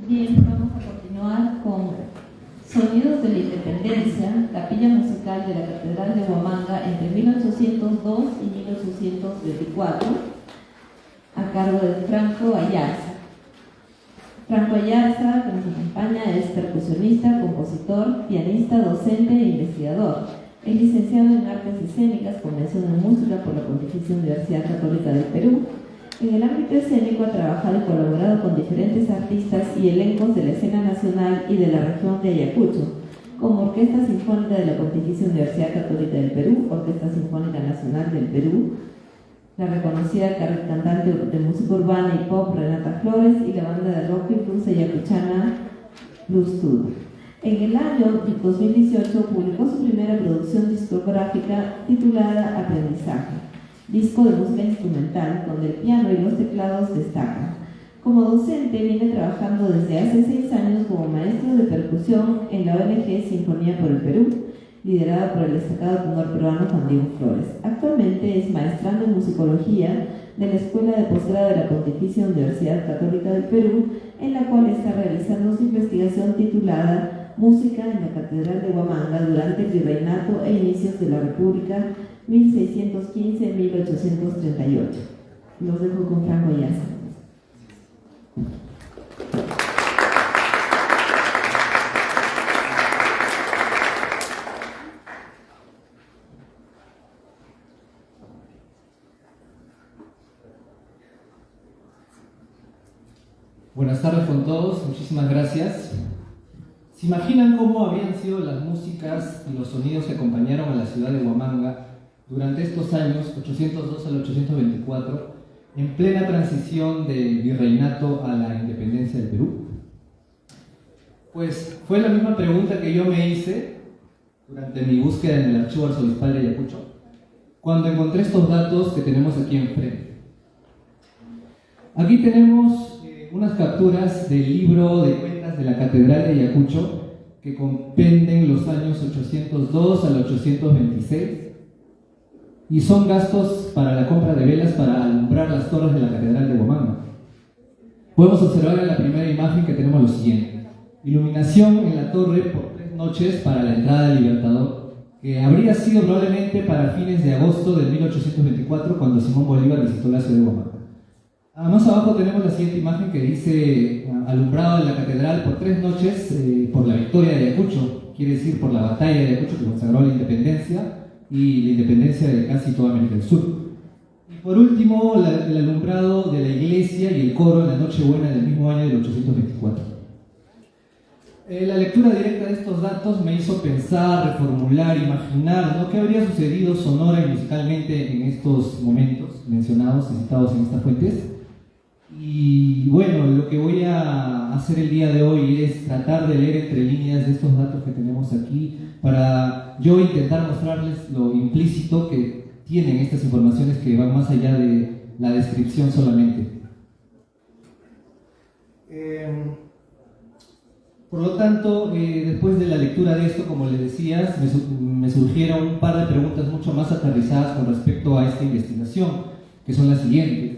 Bien, vamos a continuar con Sonidos de la Independencia, capilla musical de la Catedral de Huamanga entre 1802 y 1824, a cargo de Franco Ayarza. Franco Ayarza, que nos acompaña, es percusionista, compositor, pianista, docente e investigador. Es licenciado en Artes Escénicas con mención en Música por la Pontificia Universidad Católica del Perú. En el ámbito escénico ha trabajado y colaborado con diferentes artistas y elencos de la escena nacional y de la región de Ayacucho, como Orquesta Sinfónica de la Pontificia Universidad Católica del Perú, Orquesta Sinfónica Nacional del Perú, la reconocida cantante de música urbana y pop Renata Flores y la banda de rock y blues ayacuchana Blues Tour. En el año 2018 publicó su primera producción discográfica titulada Aprendizaje, disco de música instrumental, donde el piano y los teclados destacan. Como docente viene trabajando desde hace 6 años como maestro de percusión en la ONG Sinfonía por el Perú, liderada por el destacado tenor peruano Juan Diego Flores. Actualmente es maestrando en musicología de la Escuela de Posgrado de la Pontificia Universidad Católica del Perú, en la cual está realizando su investigación titulada Música en la Catedral de Huamanga durante el Virreinato e inicios de la República 1615-1838. Los dejo con Franco Ayarza. Buenas tardes con todos, muchísimas gracias. ¿Se imaginan cómo habían sido las músicas y los sonidos que acompañaron a la ciudad de Huamanga durante estos años, 802 al 824, en plena transición del virreinato a la independencia del Perú? Pues fue la misma pregunta que yo me hice durante mi búsqueda en el archivo arzobispal de Ayacucho, cuando encontré estos datos que tenemos aquí enfrente. Aquí tenemos unas capturas del libro de cuentas de la Catedral de Ayacucho que comprenden los años 802 al 826 y son gastos para la compra de velas para alumbrar las torres de la Catedral de Huamanga. Podemos observar en la primera imagen que tenemos lo siguiente: iluminación en la torre por 3 noches para la entrada del Libertador, que habría sido probablemente para fines de agosto de 1824, cuando Simón Bolívar visitó la ciudad de Huamanga. Más abajo tenemos la siguiente imagen que dice alumbrado en la catedral por 3 noches por la victoria de Ayacucho, quiere decir por la batalla de Ayacucho que consagró la independencia y la independencia de casi toda América del Sur. Y por último, el alumbrado de la iglesia y el coro en la Nochebuena del mismo año del 824. La lectura directa de estos datos me hizo pensar, reformular, imaginar, ¿no?, qué habría sucedido sonora y musicalmente en estos momentos mencionados y citados en estas fuentes. Y bueno, lo que voy a hacer el día de hoy es tratar de leer entre líneas de estos datos que tenemos aquí para yo intentar mostrarles lo implícito que tienen estas informaciones que van más allá de la descripción solamente. Por lo tanto, después de la lectura de esto, como les decía, me surgieron un par de preguntas mucho más aterrizadas con respecto a esta investigación, que son las siguientes.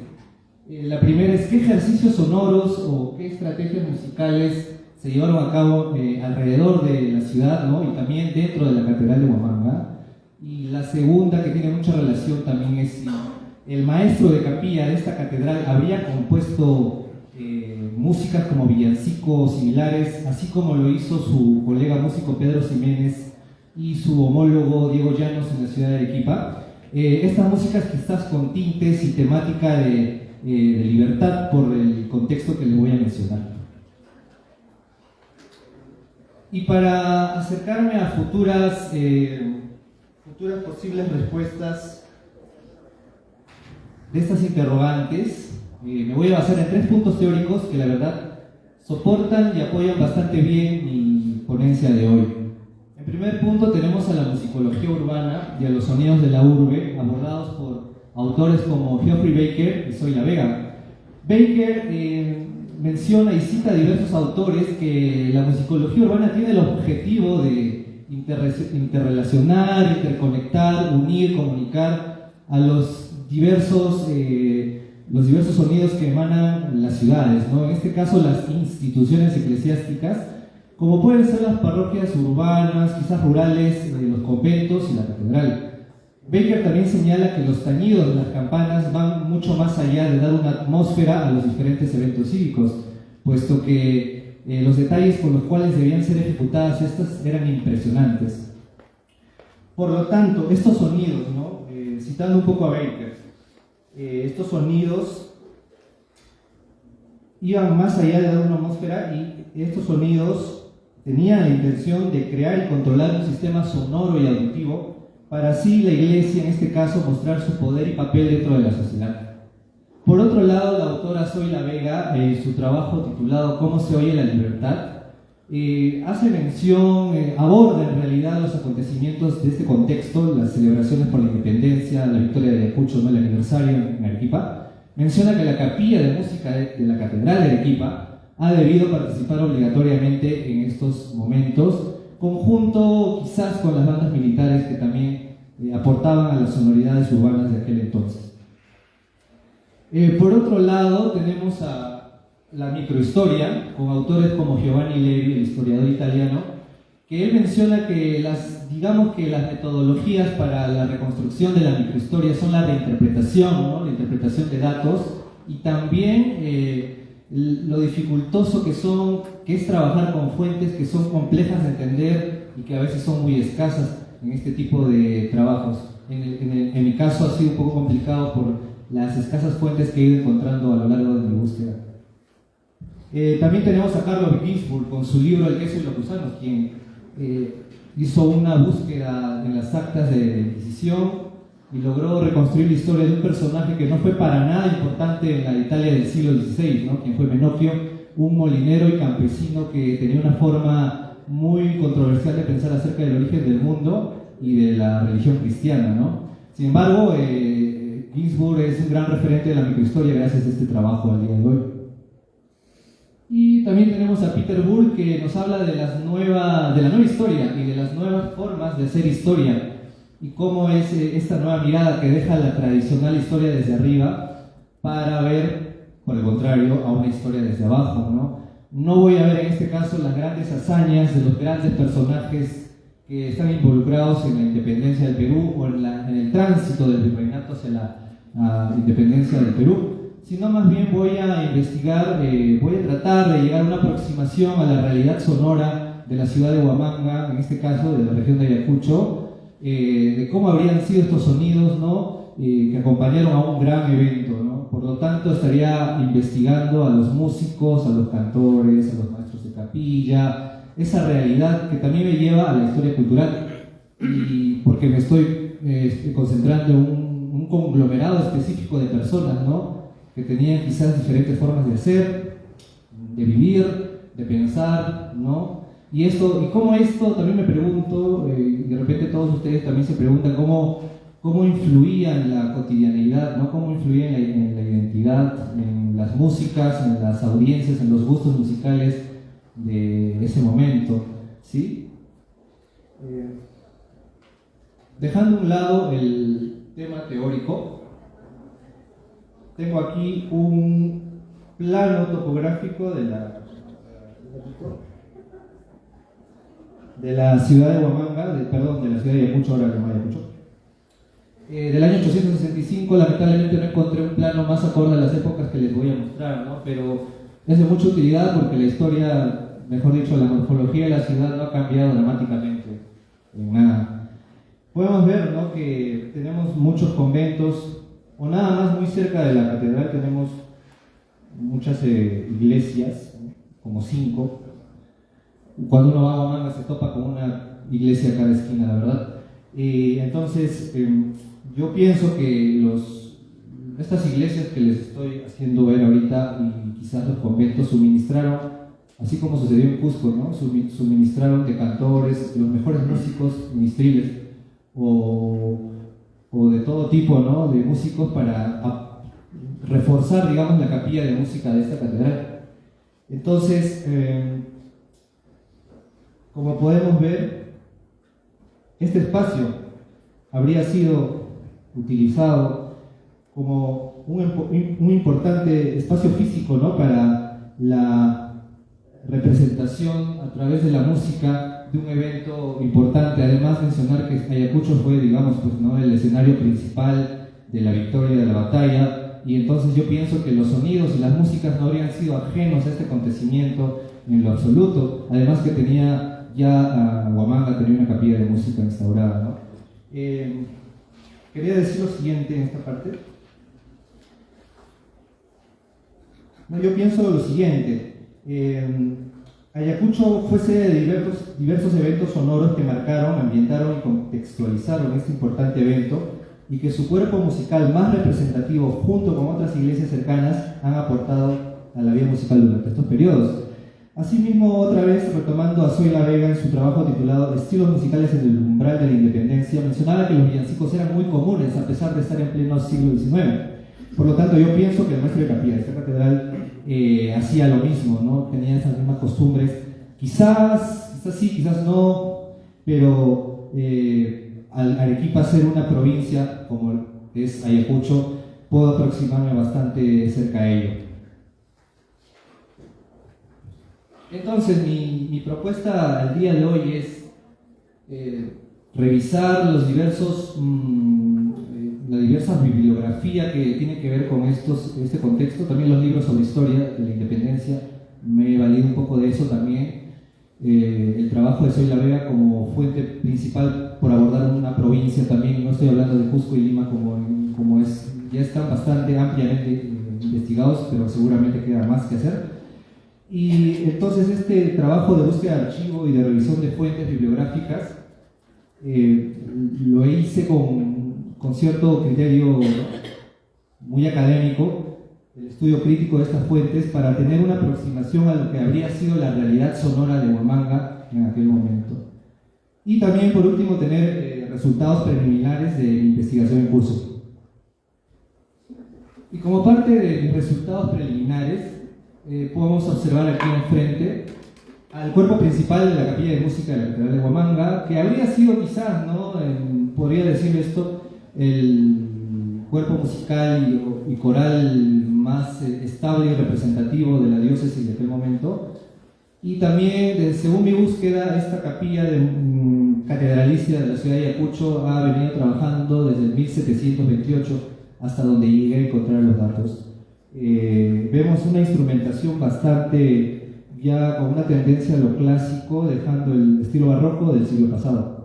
La primera es: ¿qué ejercicios sonoros o qué estrategias musicales se llevaron a cabo alrededor de la ciudad, ¿no?, y también dentro de la Catedral de Huamanga? Y la segunda, que tiene mucha relación también, es si el maestro de capilla de esta catedral habría compuesto músicas como villancicos similares, así como lo hizo su colega músico Pedro Ximénez y su homólogo Diego Llanos en la ciudad de Arequipa. Estas músicas quizás con tintes y temática de libertad por el contexto que les voy a mencionar. Y para acercarme a futuras posibles respuestas de estas interrogantes, me voy a basar en 3 puntos teóricos que la verdad soportan y apoyan bastante bien mi ponencia de hoy. En primer punto tenemos a la musicología urbana y a los sonidos de la urbe, abordados por autores como Geoffrey Baker y Zoila Vega. Baker menciona y cita a diversos autores que la musicología urbana tiene el objetivo de interrelacionar, interconectar, unir, comunicar a los diversos los diversos sonidos que emanan las ciudades, ¿no? En este caso las instituciones eclesiásticas, como pueden ser las parroquias urbanas, quizás rurales, los conventos y la catedral. Baker también señala que los tañidos de las campanas van mucho más allá de dar una atmósfera a los diferentes eventos cívicos, puesto que los detalles con los cuales debían ser ejecutadas estas eran impresionantes. Por lo tanto, estos sonidos, ¿no? Citando un poco a Baker, estos sonidos iban más allá de dar una atmósfera, y estos sonidos tenían la intención de crear y controlar un sistema sonoro y auditivo para así la Iglesia, en este caso, mostrar su poder y papel dentro de la sociedad. Por otro lado, la autora Zoila Vega, en su trabajo titulado ¿Cómo se oye la libertad?, hace mención, aborda en realidad los acontecimientos de este contexto, las celebraciones por la independencia, la victoria de Ayacucho, ¿no?, el aniversario en Arequipa. Menciona que la capilla de música de la Catedral de Arequipa ha debido participar obligatoriamente en estos momentos, conjunto quizás con las bandas militares que también aportaban a las sonoridades urbanas de aquel entonces. Por otro lado, tenemos a la microhistoria, con autores como Giovanni Levi, el historiador italiano, que él menciona que las metodologías para la reconstrucción de la microhistoria son la reinterpretación, ¿no?, la interpretación de datos, y también lo dificultoso que es trabajar con fuentes que son complejas de entender y que a veces son muy escasas en este tipo de trabajos. En mi caso ha sido un poco complicado por las escasas fuentes que he ido encontrando a lo largo de mi búsqueda. También tenemos a Carlo Ginsburg con su libro El queso y los gusanos, quien hizo una búsqueda en las actas de la Inquisición y logró reconstruir la historia de un personaje que no fue para nada importante en la Italia del siglo XVI, ¿no?, quien fue Menocchio, un molinero y campesino que tenía una forma muy controversial de pensar acerca del origen del mundo y de la religión cristiana, ¿no? Sin embargo, Ginsburg es un gran referente de la microhistoria gracias a este trabajo al día de hoy. Y también tenemos a Peter Burke, que nos habla de la nueva historia y de las nuevas formas de hacer historia, y cómo es esta nueva mirada que deja la tradicional historia desde arriba para ver, por el contrario, a una historia desde abajo, ¿no? No voy a ver en este caso las grandes hazañas de los grandes personajes que están involucrados en la independencia del Perú o en el tránsito del virreinato hacia la independencia del Perú, sino más bien voy a investigar, voy a tratar de llegar a una aproximación a la realidad sonora de la ciudad de Huamanga, en este caso de la región de Ayacucho, de cómo habrían sido estos sonidos, ¿no?, que acompañaron a un gran evento, ¿no? Por lo tanto, estaría investigando a los músicos, a los cantores, a los maestros de capilla, esa realidad que también me lleva a la historia cultural, y porque me estoy concentrando en un conglomerado específico de personas, ¿no?, que tenían quizás diferentes formas de hacer, de vivir, de pensar, ¿no? Y cómo esto, también me pregunto, y de repente todos ustedes también se preguntan cómo influía en la cotidianeidad, ¿no?, cómo influía en la identidad, en las músicas, en las audiencias, en los gustos musicales de ese momento, ¿sí? Dejando a un lado el tema teórico, tengo aquí un plano topográfico de la ciudad de Huamanga, de la ciudad de Ayacucho, ahora llamada Ayacucho. Del año 865, lamentablemente no encontré un plano más acorde a las épocas que les voy a mostrar, ¿no?, pero es de mucha utilidad porque la historia, mejor dicho, la morfología de la ciudad no ha cambiado dramáticamente en nada. Podemos ver, ¿no?, que tenemos muchos conventos, o nada más muy cerca de la catedral tenemos muchas iglesias, ¿no?, como 5. Cuando uno va a Huamanga se topa con una iglesia a cada esquina, la verdad. Entonces, yo pienso que estas iglesias que les estoy haciendo ver ahorita, y quizás los conventos, suministraron, así como sucedió en Cusco, ¿no?, suministraron de cantores, los mejores músicos ministriles, o de todo tipo, ¿no?, de músicos para reforzar, digamos, la capilla de música de esta catedral. Entonces, como podemos ver, este espacio habría sido utilizado como un importante espacio físico, ¿no?, para la representación a través de la música de un evento importante. Además, mencionar que Ayacucho fue, digamos, pues, ¿no?, el escenario principal de la victoria de la batalla, y entonces yo pienso que los sonidos y las músicas no habrían sido ajenos a este acontecimiento en lo absoluto. Además que tenía ya Huamanga tenía una capilla de música instaurada, ¿no? Quería decir lo siguiente en esta parte. No, yo pienso lo siguiente. Ayacucho fue sede de diversos eventos sonoros que marcaron, ambientaron y contextualizaron este importante evento, y que su cuerpo musical más representativo, junto con otras iglesias cercanas, han aportado a la vida musical durante estos periodos. Asimismo, otra vez retomando a Zoila Vega en su trabajo titulado Estilos musicales en el umbral de la independencia, mencionaba que los villancicos eran muy comunes a pesar de estar en pleno siglo XIX. Por lo tanto, yo pienso que el maestro de capilla de esta catedral hacía lo mismo, ¿no? Tenía esas mismas costumbres, quizás sí, quizás no, pero al Arequipa ser una provincia como es Ayacucho, puedo aproximarme bastante cerca a ello. Entonces, mi propuesta al día de hoy es revisar los la diversa bibliografía que tiene que ver con este contexto, también los libros sobre historia de la independencia. Me he valido un poco de eso también. El trabajo de Zoila Vega como fuente principal por abordar una provincia también, no estoy hablando de Cusco y Lima como es, ya están bastante ampliamente investigados, pero seguramente queda más que hacer. Y entonces este trabajo de búsqueda de archivo y de revisión de fuentes bibliográficas lo hice con cierto criterio muy académico, el estudio crítico de estas fuentes, para tener una aproximación a lo que habría sido la realidad sonora de Huamanga en aquel momento. Y también, por último, tener resultados preliminares de mi investigación en curso. Y como parte de mis resultados preliminares, podemos observar aquí enfrente al cuerpo principal de la capilla de música de la Catedral de Huamanga, que habría sido quizás, ¿no?, podría decir esto, el cuerpo musical y coral más estable y representativo de la diócesis de aquel momento. Y también, según mi búsqueda, esta capilla catedralicia de la ciudad de Ayacucho ha venido trabajando desde el 1728 hasta donde llegué a encontrar los datos. Vemos una instrumentación bastante, ya con una tendencia a lo clásico, dejando el estilo barroco del siglo pasado.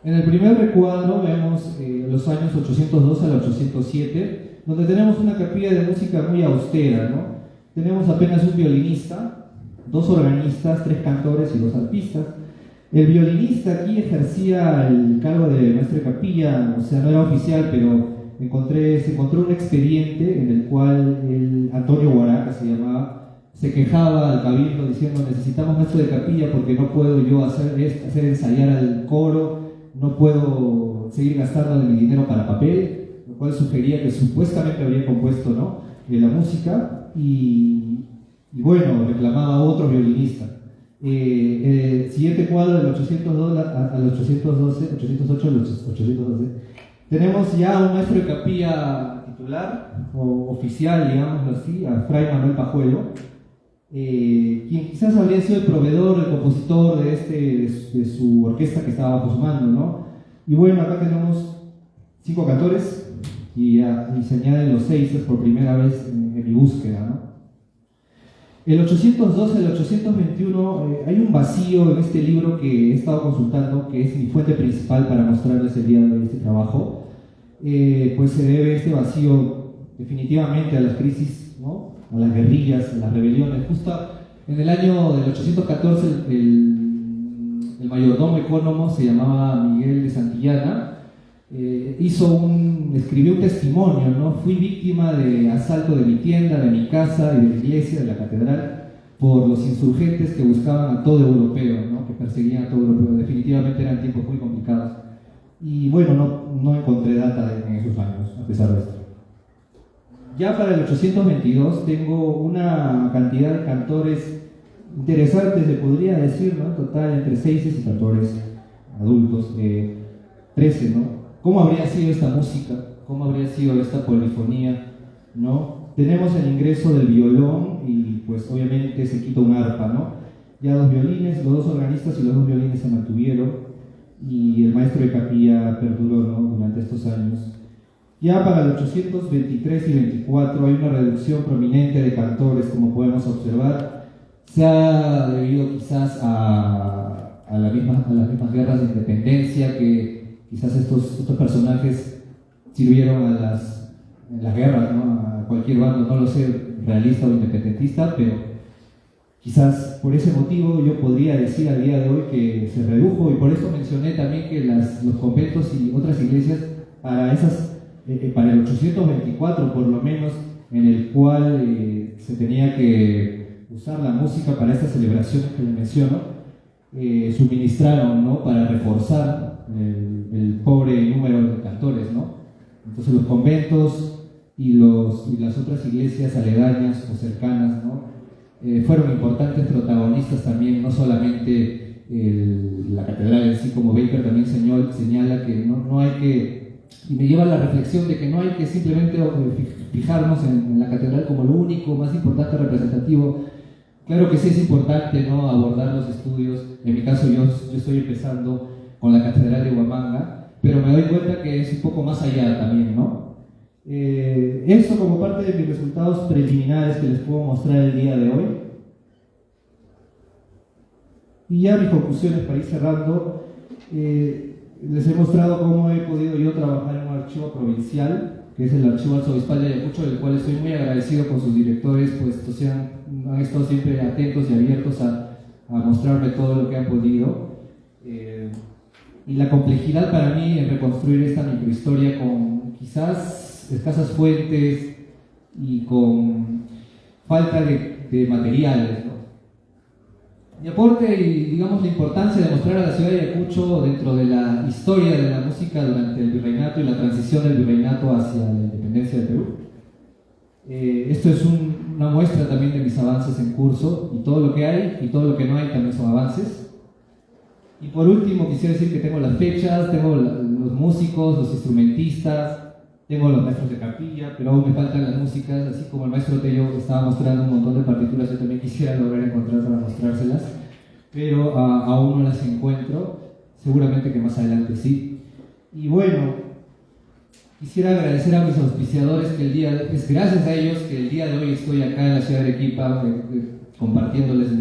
En el primer recuadro vemos los años 802 al 807, donde tenemos una capilla de música muy austera, ¿no? Tenemos apenas un violinista, 2 organistas, 3 cantores y 2 arpistas. El violinista aquí ejercía el cargo de maestro de capilla, o sea, no era oficial, pero se encontró un expediente en el cual Antonio Guaraca se llamaba, se quejaba al cabildo diciendo: necesitamos maestro de capilla porque no puedo yo hacer ensayar al coro, no puedo seguir gastando de mi dinero para papel, lo cual sugería que supuestamente habría compuesto, ¿no?, la música, y bueno, reclamaba a otro violinista. El siguiente cuadro, del 802 al 812, 808 al 812, tenemos ya un maestro de capilla titular, o oficial, digámoslo así, a Fray Manuel Pajuelo, quien quizás habría sido el proveedor, el compositor de su orquesta que estaba bajo su mando, ¿no? Y bueno, acá tenemos 5 cantores y se añaden los 6 por primera vez en mi búsqueda, ¿no? El 812 al 821 hay un vacío en este libro que he estado consultando, que es mi fuente principal para mostrarles el día de hoy este trabajo. Pues se debe este vacío definitivamente a las crisis, ¿no?, a las guerrillas, a las rebeliones. Justo en el año del 814 el mayordomo ecónomo, se llamaba Miguel de Santillana, escribió un testimonio, ¿no? Fui víctima de asalto de mi tienda, de mi casa y de la iglesia, de la catedral, por los insurgentes que buscaban a todo europeo, ¿no?, que perseguían a todo europeo. Definitivamente eran tiempos muy complicados. Y bueno, no encontré data en esos años, a pesar de esto. Ya para el 822 tengo una cantidad de cantores interesantes, se podría decir, ¿no?, total entre 6 cantores adultos, 13, ¿no? ¿Cómo habría sido esta música cómo habría sido esta polifonía, ¿no? Tenemos el ingreso del violón y pues obviamente se quita un arpa, ¿no? Ya los violines, los dos organistas y los dos violines se mantuvieron y el maestro de capilla perduró, ¿no?, durante estos años. Ya para el 823 y 24 hay una reducción prominente de cantores, como podemos observar. Se ha debido quizás a las mismas guerras de independencia, que quizás estos personajes sirvieron en las guerras, ¿no?, a cualquier bando, no lo sé, realista o independentista, pero quizás por ese motivo yo podría decir al día de hoy que se redujo, y por eso mencioné también que los conventos y otras iglesias para el 824 por lo menos, en el cual se tenía que usar la música para estas celebraciones que les menciono, suministraron, ¿no?, para reforzar el pobre número de cantores, ¿no? Entonces los conventos y las otras iglesias aledañas o cercanas, ¿no?, fueron importantes protagonistas también, no solamente la catedral en sí, como Baker también señala que no hay que, y me lleva a la reflexión de que no hay que simplemente fijarnos en la catedral como lo único, más importante, representativo. Claro que sí es importante, ¿no?, abordar los estudios. En mi caso yo estoy empezando con la catedral de Huamanga, pero me doy cuenta que es un poco más allá también, ¿no? Eso como parte de mis resultados preliminares que les puedo mostrar el día de hoy. Y ya mis conclusiones para ir cerrando. Les he mostrado cómo he podido yo trabajar en un archivo provincial, que es el Archivo Arzobispal de Ayacucho, del cual estoy muy agradecido con sus directores, pues han estado siempre atentos y abiertos a mostrarme todo lo que han podido. Y la complejidad para mí en reconstruir esta microhistoria con quizás escasas fuentes y con falta de materiales, ¿no? Mi aporte y, digamos, la importancia de mostrar a la ciudad de Ayacucho dentro de la historia de la música durante el virreinato y la transición del virreinato hacia la independencia del Perú. Esto es una muestra también de mis avances en curso, y todo lo que hay y todo lo que no hay también son avances. Y por último quisiera decir que tengo las fechas, tengo los músicos, los instrumentistas, tengo los maestros de capilla, pero aún me faltan las músicas, así como el maestro Tello estaba mostrando un montón de partituras, yo también quisiera lograr encontrar para mostrárselas, pero aún no las encuentro, seguramente que más adelante sí. Y bueno, quisiera agradecer a mis auspiciadores, es gracias a ellos que el día de hoy estoy acá en la ciudad de Arequipa compartiéndoles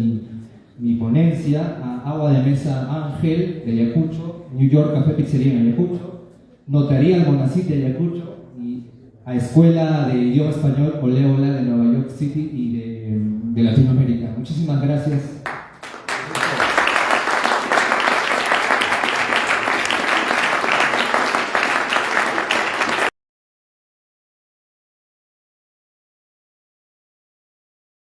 mi ponencia, a Agua de Mesa Ángel de Ayacucho, New York Café Pizzería en Ayacucho, Notaría Almonacid de Ayacucho, y a Escuela de Idioma Español Oleola de Nueva York City y de Latinoamérica. Muchísimas gracias.